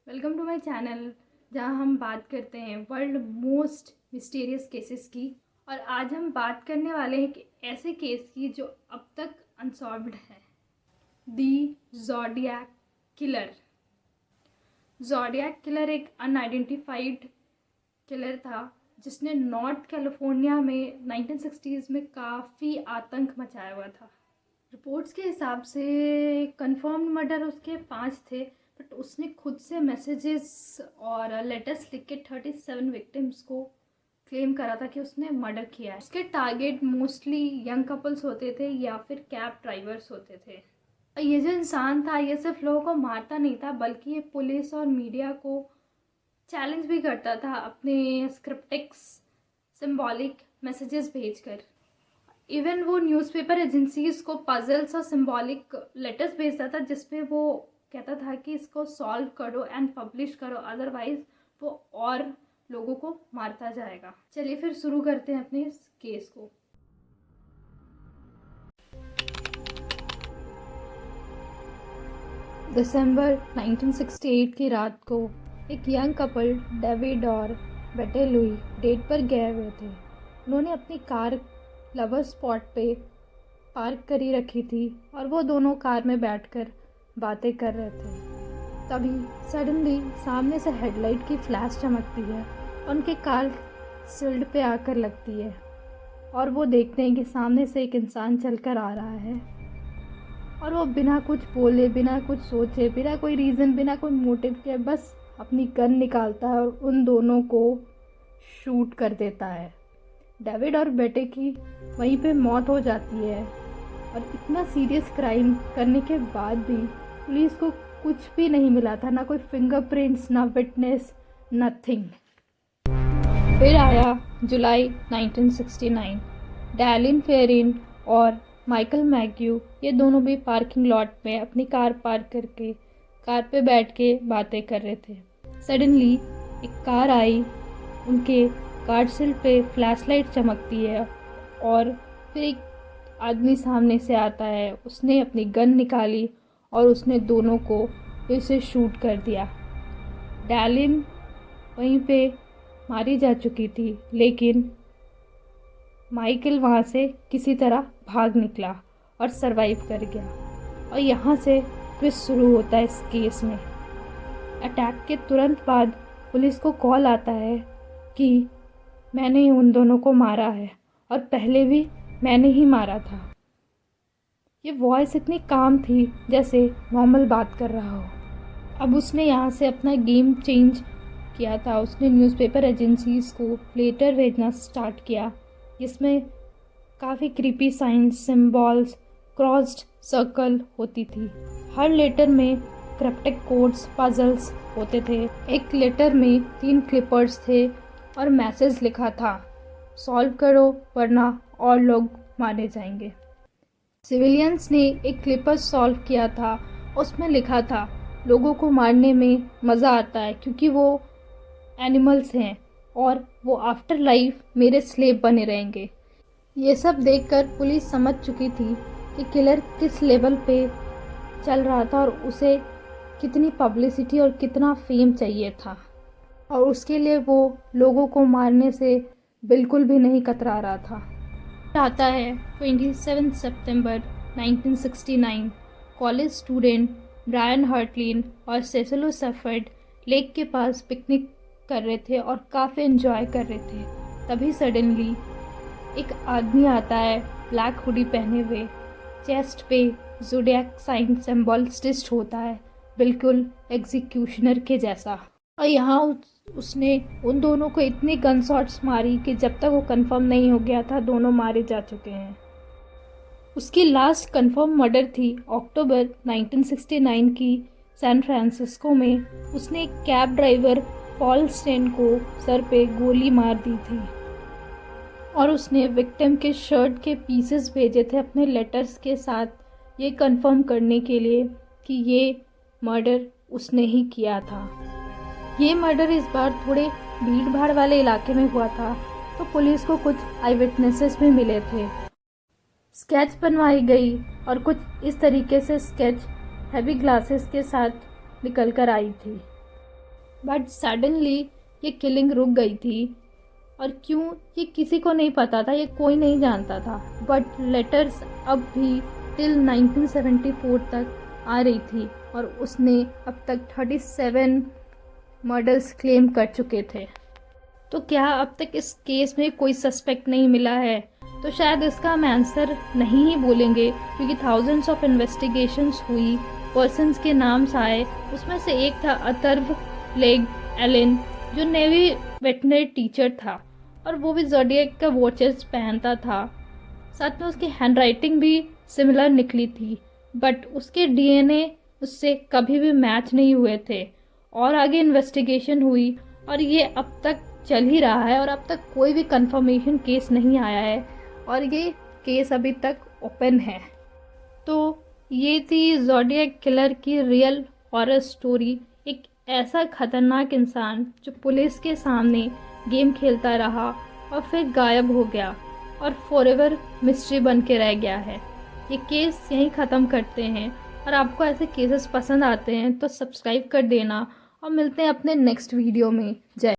Welcome to my channel, जहां हम बात करते हैं वर्ल्ड मोस्ट मिस्टीरियस केसेस की। और आज हम बात करने वाले हैं कि ऐसे केस की जो अब तक अनसॉल्व्ड है। दी ज़ोडिएक किलर। ज़ोडिएक किलर एक अनआइडेंटिफाइड किलर था जिसने नॉर्थ कैलिफोर्निया में 1960s में काफ़ी आतंक मचाया हुआ था। रिपोर्ट्स के हिसाब से कंफर्म्ड मर्डर उसके 5 थे, बट उसने खुद से मैसेजेस और लेटर्स लिख के 37 विक्टिम्स को क्लेम करा था कि उसने मर्डर किया है। उसके टारगेट मोस्टली यंग कपल्स होते थे या फिर कैब ड्राइवर्स होते थे। और ये जो इंसान था ये सिर्फ लोगों को मारता नहीं था, बल्कि ये पुलिस और मीडिया को चैलेंज भी करता था अपने स्क्रिप्टिक्स सिंबॉलिक मैसेजेस भेजकर। इवन वो न्यूज़पेपर एजेंसीज को पजल्स और सिंबॉलिक लेटर्स भेजता था जिसपे वो कहता था कि इसको सॉल्व करो एंड पब्लिश करो, अदरवाइज वो और लोगों को मारता जाएगा। चलिए फिर शुरू करते हैं अपने इस केस को। दिसंबर 1968 की रात को एक यंग कपल डेविड और बेटे लुई डेट पर गए हुए थे। उन्होंने अपनी कार लवर स्पॉट पे पार्क करी रखी थी और वो दोनों कार में बैठकर बातें कर रहे थे। तभी सडनली सामने से हेडलाइट की फ्लैश चमकती है और उनके कार सिल्ड पे आकर लगती है और वो देखते हैं कि सामने से एक इंसान चलकर आ रहा है और वो बिना कुछ बोले, बिना कुछ सोचे, बिना कोई रीज़न, बिना कोई मोटिव के बस अपनी गन निकालता है और उन दोनों को शूट कर देता है। डेविड और बेटे की वहीं पे मौत हो जाती है। और इतना सीरियस क्राइम करने के बाद भी पुलिस को कुछ भी नहीं मिला था, ना कोई फिंगरप्रिंट्स, ना विटनेस, नथिंग। फिर आया जुलाई 1969। डैलिन फेरिन और माइकल मैग्यू ये दोनों भी पार्किंग लॉट में अपनी कार पार्क करके कार पे बैठ के बातें कर रहे थे। सडनली एक कार आई, उनके कार सिल पे फ्लैशलाइट चमकती है और फिर एक आदमी सामने से आता है। उसने अपनी गन निकाली और उसने दोनों को फिर से शूट कर दिया। डैलिन वहीं पे मारी जा चुकी थी, लेकिन माइकल वहाँ से किसी तरह भाग निकला और सरवाइव कर गया। और यहाँ से ट्विस्ट शुरू होता है इस केस में। अटैक के तुरंत बाद पुलिस को कॉल आता है कि मैंने उन दोनों को मारा है और पहले भी मैंने ही मारा था। ये वॉइस इतनी काम थी जैसे नॉर्मल बात कर रहा हो। अब उसने यहाँ से अपना गेम चेंज किया था। उसने न्यूज़पेपर एजेंसीज को लेटर भेजना स्टार्ट किया जिसमें काफ़ी creepy science, symbols, crossed circle होती थी। हर लेटर में क्रिप्टिक कोड्स, पजल्स होते थे। एक लेटर में 3 क्लिपर्स थे और मैसेज लिखा था, सॉल्व करो वरना और लोग मारे जाएंगे। सिविलियंस ने एक क्लिपर सॉल्व किया था, उसमें लिखा था, लोगों को मारने में मज़ा आता है क्योंकि वो एनिमल्स हैं और वो आफ्टर लाइफ मेरे स्लेव बने रहेंगे। ये सब देखकर पुलिस समझ चुकी थी कि किलर किस लेवल पे चल रहा था और उसे कितनी पब्लिसिटी और कितना फेम चाहिए था, और उसके लिए वो लोगों को मारने से बिल्कुल भी नहीं कतरा रहा था। आता है 27 सितंबर 1969। कॉलेज स्टूडेंट ब्रायन हर्टलिन और सेसिलो सेफर्ड लेक के पास पिकनिक कर रहे थे और काफ़ी एंजॉय कर रहे थे। तभी सडनली एक आदमी आता है ब्लैक हुडी पहने हुए, चेस्ट पे ज़ोडिएक साइन सिंबल स्टिच्ड होता है, बिल्कुल एग्जीक्यूशनर के जैसा। और यहाँ उसने उन दोनों को इतनी गन शॉट्स मारी कि जब तक वो कंफर्म नहीं हो गया था दोनों मारे जा चुके हैं। उसकी लास्ट कंफर्म मर्डर थी अक्टूबर 1969 की सैन फ्रांसिस्को में। उसने एक कैब ड्राइवर पॉल स्टेन को सर पे गोली मार दी थी और उसने विक्टिम के शर्ट के पीसेस भेजे थे अपने लेटर्स के साथ, ये कंफर्म करने के लिए कि ये मर्डर उसने ही किया था। ये मर्डर इस बार थोड़े भीड़ भाड़ वाले इलाके में हुआ था, तो पुलिस को कुछ आई विटनेसेस भी मिले थे। स्केच बनवाई गई और कुछ इस तरीके से स्केच हैवी ग्लासेस के साथ निकल कर आई थी। बट सडनली ये किलिंग रुक गई थी। और क्यों, ये किसी को नहीं पता था, ये कोई नहीं जानता था। बट लेटर्स अब भी टिल 1974 तक आ रही थी और उसने अब तक 37 मर्डर्स क्लेम कर चुके थे। तो क्या अब तक इस केस में कोई सस्पेक्ट नहीं मिला है? तो शायद इसका हम आंसर नहीं ही बोलेंगे, क्योंकि थाउजेंड्स ऑफ इन्वेस्टिगेशंस हुई, पर्सन्स के नाम्स आए। उसमें से एक था अथर्व लेग एलन, जो नेवी वेटनरी टीचर था और वो भी ज़ोडिएक का वॉचेस पहनता था। साथ में उसकी हैंडराइटिंग भी सिमिलर निकली थी, बट उसके डीएनए उससे कभी भी मैच नहीं हुए थे। और आगे इन्वेस्टिगेशन हुई और ये अब तक चल ही रहा है और अब तक कोई भी कंफर्मेशन केस नहीं आया है और ये केस अभी तक ओपन है। तो ये थी ज़ोडिएक किलर की रियल हॉरर स्टोरी। एक ऐसा खतरनाक इंसान जो पुलिस के सामने गेम खेलता रहा और फिर गायब हो गया और फॉरएवर मिस्ट्री बन के रह गया है। ये केस यहीं ख़त्म करते हैं। और आपको ऐसे केसेस पसंद आते हैं तो सब्सक्राइब कर देना और मिलते हैं अपने नेक्स्ट वीडियो में। जय